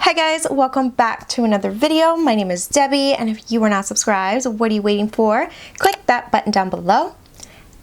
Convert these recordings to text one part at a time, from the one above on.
Hi guys, welcome back to another video. My name is Debbie, and if you are not subscribed, what are you waiting for? Click that button down below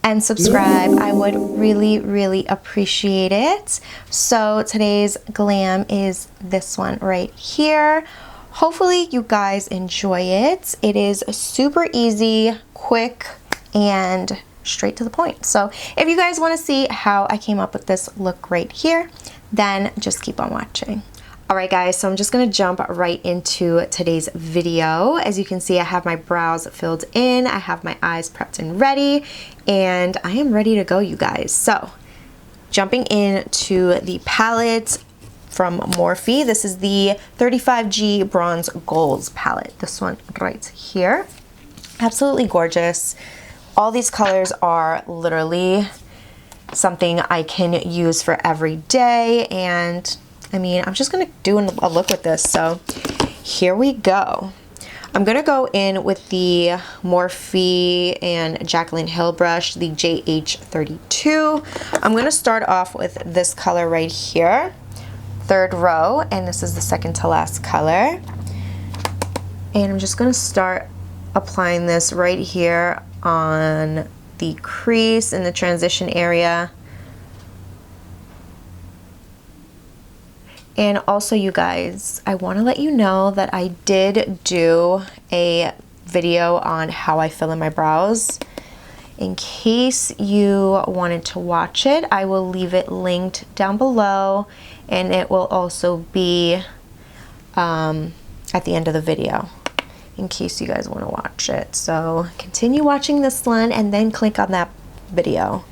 and subscribe. I would really appreciate it. So today's glam is this one right here. Hopefully you guys enjoy it. It is super easy, quick, and straight to the point. So if you guys want to see how I came up with this look right here, then just keep on watching. Alright guys, so I'm just going to jump right into today's video. As you can see, I have my brows filled in, I have my eyes prepped and ready, and I am ready to go, you guys. So, jumping into the palette from Morphe. This is the 35G Bronze Golds palette. This one right here. Absolutely gorgeous. All these colors are literally something I can use for every day, and I mean, I'm just gonna do a look with this, so here we go. I'm gonna go in with the Morphe and Jaclyn Hill brush, the JH32. I'm gonna start off with this color right here, third row, and this is the second to last color. And I'm just gonna start applying this right here on the crease in the transition area. And also, you guys, I want to let you know that I did do a video on how I fill in my brows. In case you wanted to watch it, I will leave it linked down below, and it will also be at the end of the video in case you guys want to watch it. So continue watching this one and then click on that video.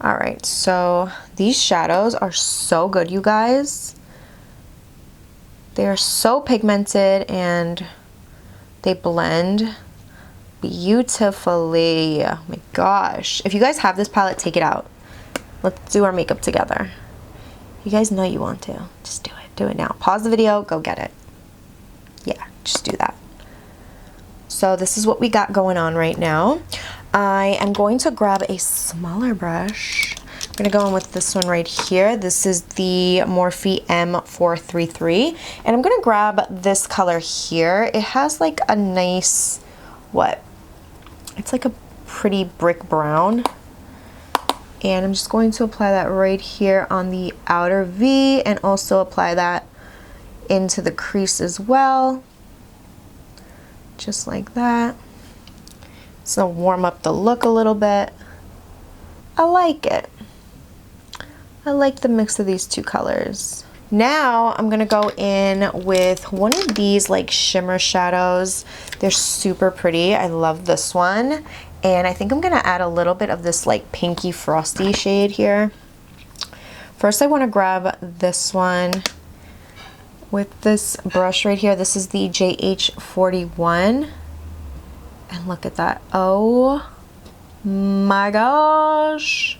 Alright, so these shadows are so good, you guys. They are so pigmented and they blend beautifully. Oh my gosh. If you guys have this palette, take it out. Let's do our makeup together. You guys know you want to. Just do it. Do it now. Pause the video, go get it. Yeah, just do that. So this is what we got going on right now. I am going to grab a smaller brush. I'm going to go in with this one right here. This is the Morphe M433. And I'm going to grab this color here. It has like a nice, it's like a pretty brick brown. And I'm just going to apply that right here on the outer V and also apply that into the crease as well. Just like that. So warm up the look a little bit. I like it. I like the mix of these two colors. Now I'm gonna go in with one of these like shimmer shadows. They're super pretty. I love this one. And I think I'm gonna add a little bit of this like pinky frosty shade here. First I wanna grab this one with this brush right here. This is the JH41. And look at that. Oh my gosh.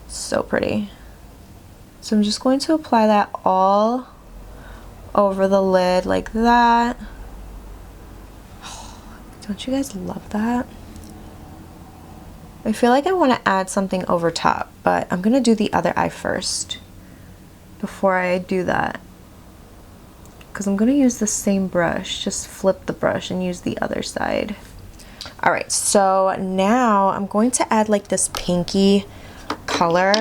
So pretty. So I'm just going to apply that all over the lid like that. Don't you guys love that? I feel like I want to add something over top, but I'm going to do the other eye first before I do that. Because I'm going to use the same brush, just flip the brush and use the other side. Alright, so now I'm going to add like this pinky color.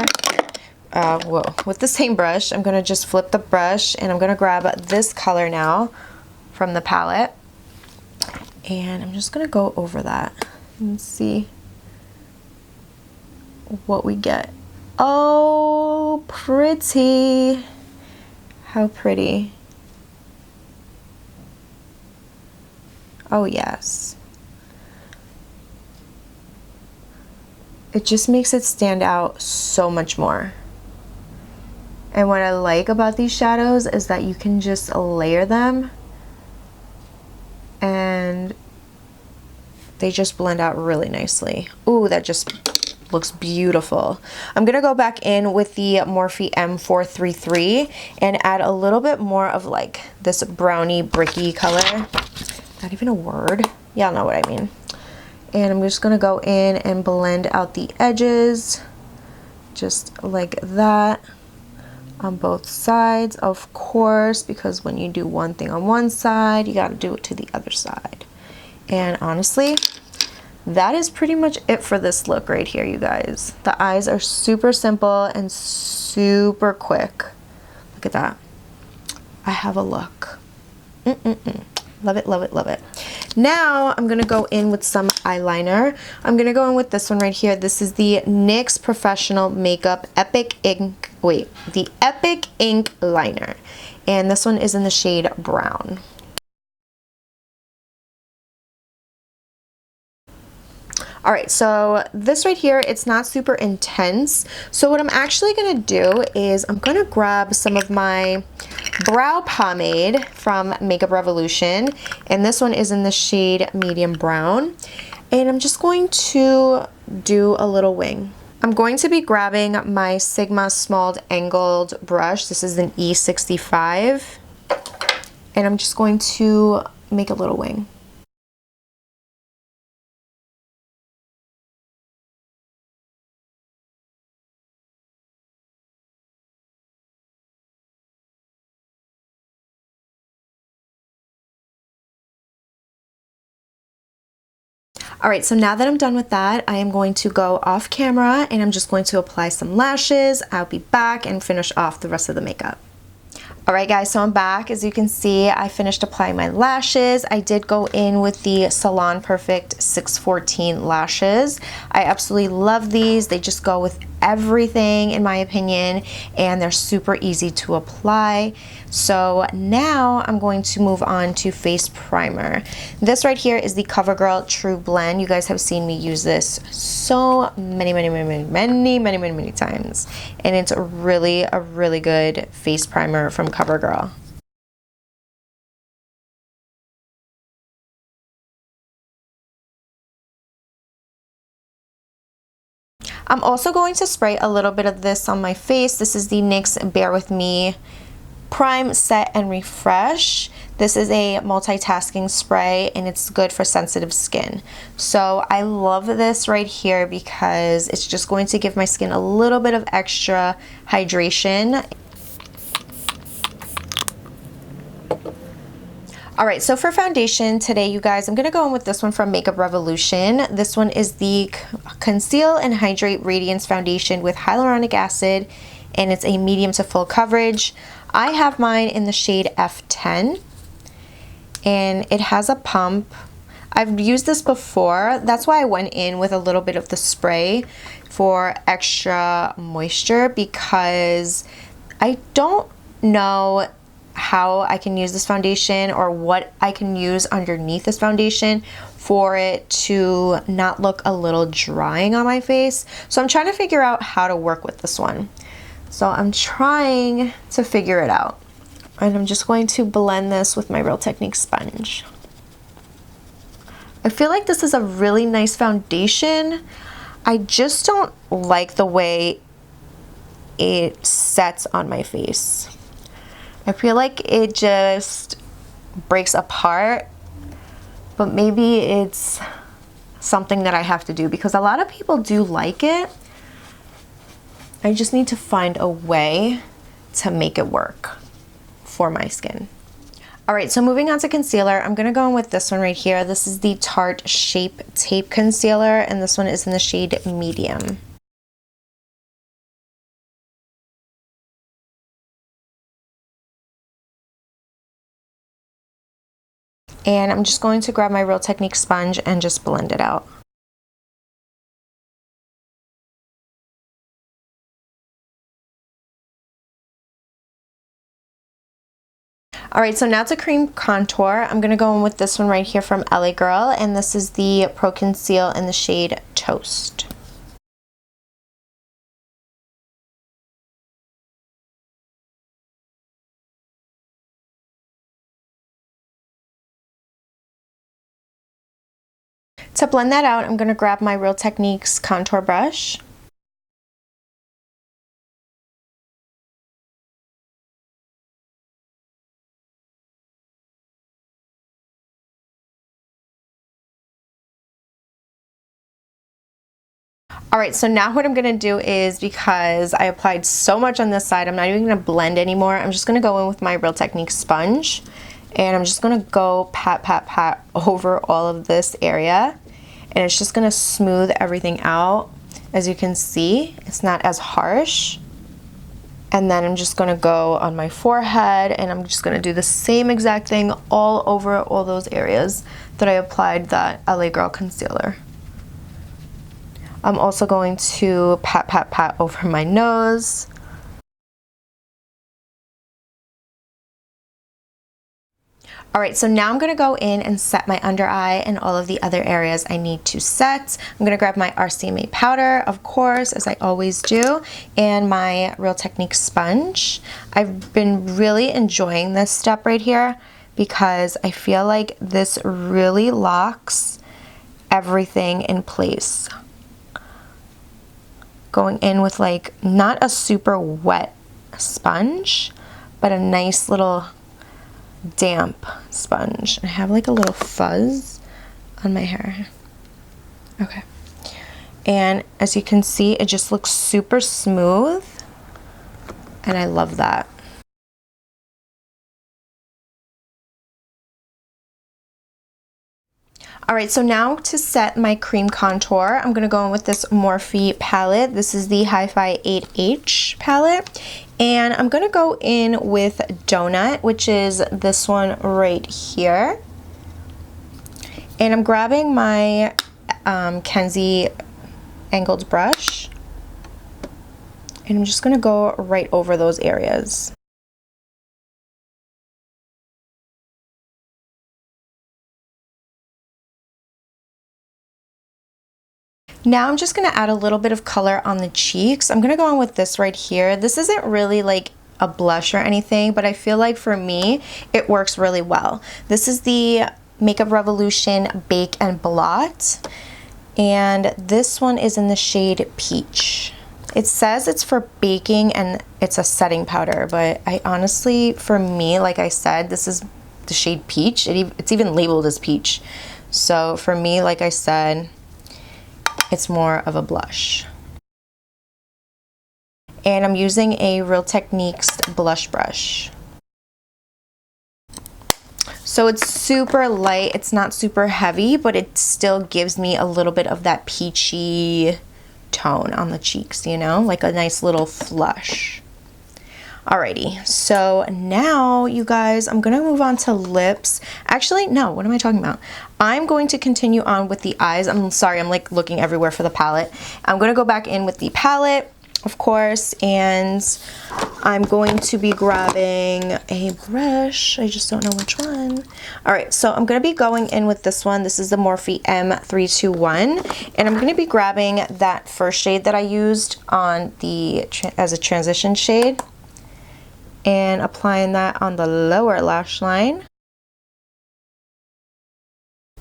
With the same brush, I'm going to just flip the brush and I'm going to grab this color now from the palette. And I'm just going to go over that and see what we get. Oh, pretty. How pretty. Oh yes. It just makes it stand out so much more. And what I like about these shadows is that you can just layer them and they just blend out really nicely. Ooh, that just looks beautiful. I'm gonna go back in with the Morphe M433 and add a little bit more of like this brownie bricky color. Not even a word. Y'all know what I mean. And I'm just gonna go in and blend out the edges just like that. on both sides, of course, because when you do one thing on one side, you got to do it to the other side. And honestly, that is pretty much it for this look right here, you guys. The eyes are super simple and super quick. Look at that. I have a look. Love it, love it, love it. Now I'm gonna go in with some eyeliner. I'm gonna go in with this one right here. This is the NYX Professional Makeup Epic Ink, the Epic Ink Liner. And this one is in the shade Brown. All right, so this right here, it's not super intense. So what I'm actually gonna do is I'm gonna grab some of my brow pomade from Makeup Revolution, and this one is in the shade Medium Brown. And I'm just going to do a little wing. I'm going to be grabbing my Sigma Small Angled brush. This is an E65. And I'm just going to make a little wing. All right, so now that I'm done with that, I am going to go off camera and I'm just going to apply some lashes. I'll be back and finish off the rest of the makeup. All right, guys, so I'm back. As you can see, I finished applying my lashes. I did go in with the Salon Perfect 614 lashes. I absolutely love these. They just go with everything, in my opinion, and they're super easy to apply. So now I'm going to move on to face primer. This right here is the CoverGirl True Blend. You guys have seen me use this so many times, and it's really a really good face primer from CoverGirl. I'm also going to spray a little bit of this on my face. This is the NYX Bear With Me Prime, Set, and Refresh. This is a multitasking spray and it's good for sensitive skin. So I love this right here because it's just going to give my skin a little bit of extra hydration. All right, so for foundation today, you guys, I'm gonna go in with this one from Makeup Revolution. This one is the Conceal and Hydrate Radiance Foundation with hyaluronic acid, and it's a medium to full coverage. I have mine in the shade F10, and it has a pump. I've used this before. That's why I went in with a little bit of the spray for extra moisture, because I don't know how I can use this foundation or what I can use underneath this foundation for it to not look a little drying on my face. So I'm trying to figure out how to work with this one. So I'm trying to figure it out. And I'm just going to blend this with my Real Technique sponge. I feel like this is a really nice foundation. I just don't like the way it sets on my face. I feel like it just breaks apart, but maybe it's something that I have to do because a lot of people do like it. I just need to find a way to make it work for my skin. All right, so moving on to concealer, I'm gonna go in with this one right here. This is the Tarte Shape Tape Concealer, and this one is in the shade Medium. And I'm just going to grab my Real Technique sponge and just blend it out. All right, so now to cream contour, I'm gonna go in with this one right here from LA Girl, and this is the Pro Conceal in the shade Toast. To blend that out, I'm gonna grab my Real Techniques contour brush. All right, so now what I'm gonna do is, because I applied so much on this side, I'm not even gonna blend anymore. I'm just gonna go in with my Real Technique sponge, and I'm just gonna go pat, pat, pat over all of this area, and it's just gonna smooth everything out. As you can see, it's not as harsh. And then I'm just gonna go on my forehead, and I'm just gonna do the same exact thing all over all those areas that I applied that LA Girl concealer. I'm also going to pat, pat, pat over my nose. All right, so now I'm gonna go in and set my under eye and all of the other areas I need to set. I'm gonna grab my RCMA powder, of course, as I always do, and my Real Technique sponge. I've been really enjoying this step right here because I feel like this really locks everything in place. Going in with like not a super wet sponge, but a nice little damp sponge. I have like a little fuzz on my hair. Okay. And as you can see, it just looks super smooth, and I love that. All right, so now to set my cream contour, I'm gonna go in with this Morphe palette. This is the Hi-Fi 8H palette. And I'm gonna go in with Donut, which is this one right here. And I'm grabbing my Kenzie angled brush. And I'm just gonna go right over those areas. Now I'm just gonna add a little bit of color on the cheeks. I'm gonna go on with this right here. This isn't really like a blush or anything, but I feel like for me, it works really well. This is the Makeup Revolution Bake and Blot, and this one is in the shade Peach. It says it's for baking and it's a setting powder, but I honestly, for me, like I said, this is the shade Peach. It's even labeled as Peach. So for me, like I said, it's more of a blush. And I'm using a Real Techniques blush brush. So it's super light, it's not super heavy, but it still gives me a little bit of that peachy tone on the cheeks, you know, like a nice little flush. Alrighty, so now you guys, I'm gonna move on to lips. Actually, no, what am I talking about? I'm going to continue on with the eyes. I'm sorry, I'm like looking everywhere for the palette. I'm gonna go back in with the palette, of course, and I'm going to be grabbing a brush. I just don't know which one. All right, so I'm gonna be going in with this one. This is the Morphe M321, and I'm gonna be grabbing that first shade that I used on the as a transition shade, and applying that on the lower lash line.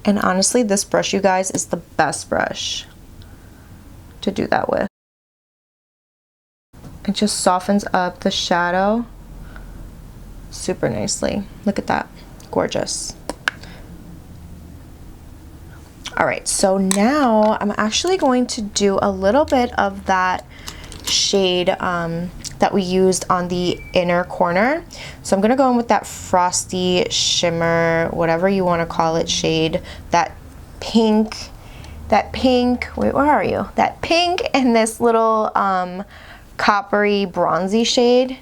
And honestly, this brush, you guys, is the best brush to do that with. It just softens up the shadow super nicely. Look at that, gorgeous. All right, so now I'm actually going to do a little bit of that shade that we used on the inner corner. So I'm gonna go in with that frosty shimmer, whatever you wanna call it, shade, that pink, wait, where are you? That pink and this little coppery bronzy shade,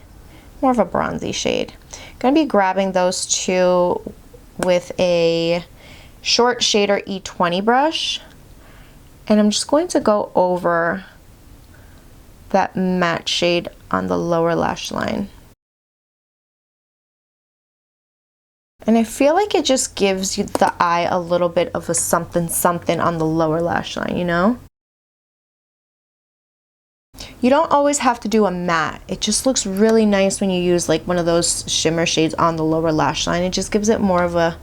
more of a bronzy shade. Gonna be grabbing those two with a short shader E20 brush, and I'm just going to go over that matte shade on the lower lash line. And I feel like it just gives you the eye a little bit of a something something on the lower lash line, you know? You don't always have to do a matte. It just looks really nice when you use like one of those shimmer shades on the lower lash line. It just gives it more of a,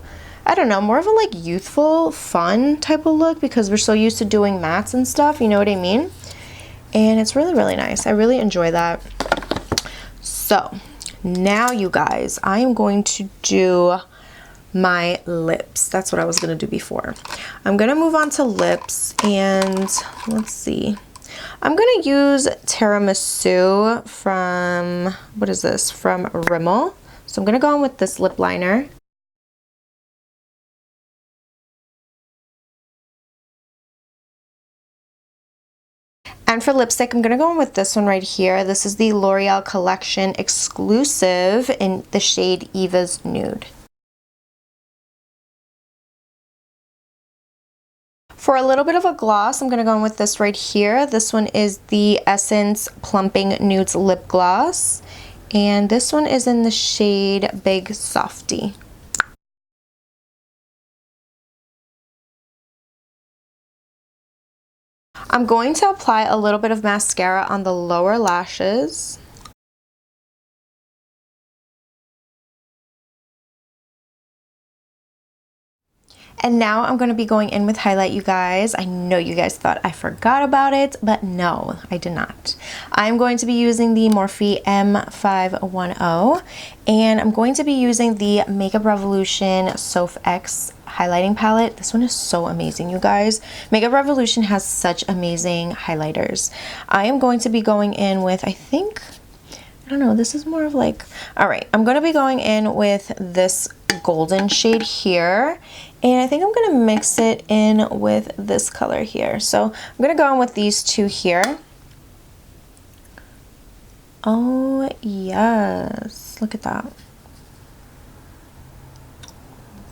I don't know, more of a like youthful, fun type of look, because we're so used to doing mattes and stuff, you know what I mean? And it's really, really nice. I really enjoy that. So now you guys, I am going to do my lips. That's what I was gonna do before. I'm gonna move on to lips, and let's see. I'm gonna use Tiramisu from, what is this? From Rimmel. So I'm gonna go in with this lip liner. And for lipstick, I'm gonna go in with this one right here. This is the L'Oreal Collection exclusive in the shade Eva's Nude. For a little bit of a gloss, I'm gonna go in with this right here. This one is the Essence Plumping Nudes Lip Gloss. And this one is in the shade Big Softy. I'm going to apply a little bit of mascara on the lower lashes. And now I'm going to be going in with highlight, you guys. I know you guys thought I forgot about it, but no, I did not. I'm going to be using the Morphe M510, and I'm going to be using the Makeup Revolution Soph X highlighting palette. This one is so amazing, you guys. Makeup Revolution has such amazing highlighters. I am going to be going in with, I think, I don't know, this is more of like, all right, I'm going to be going in with this golden shade here, and I think I'm going to mix it in with this color here. So I'm going to go in with these two here. Oh yes, look at that.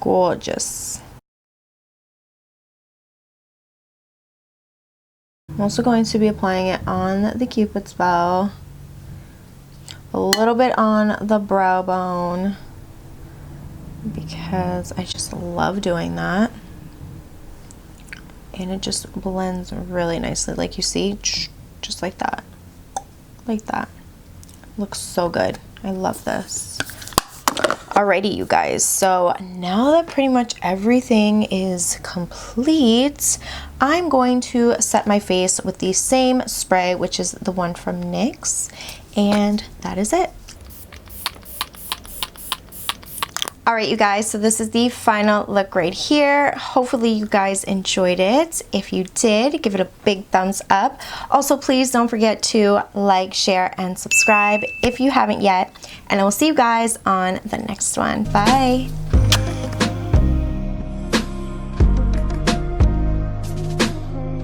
Gorgeous. I'm also going to be applying it on the Cupid's bow, a little bit on the brow bone, because I just love doing that, and it just blends really nicely, like you see, just like that, looks so good. I love this. Alrighty, you guys, so now that pretty much everything is complete, I'm going to set my face with the same spray, which is the one from NYX, and that is it. All right, you guys, so this is the final look right here. Hopefully you guys enjoyed it. If you did, give it a big thumbs up. Also, please don't forget to like, share, and subscribe if you haven't yet. And I will see you guys on the next one. Bye.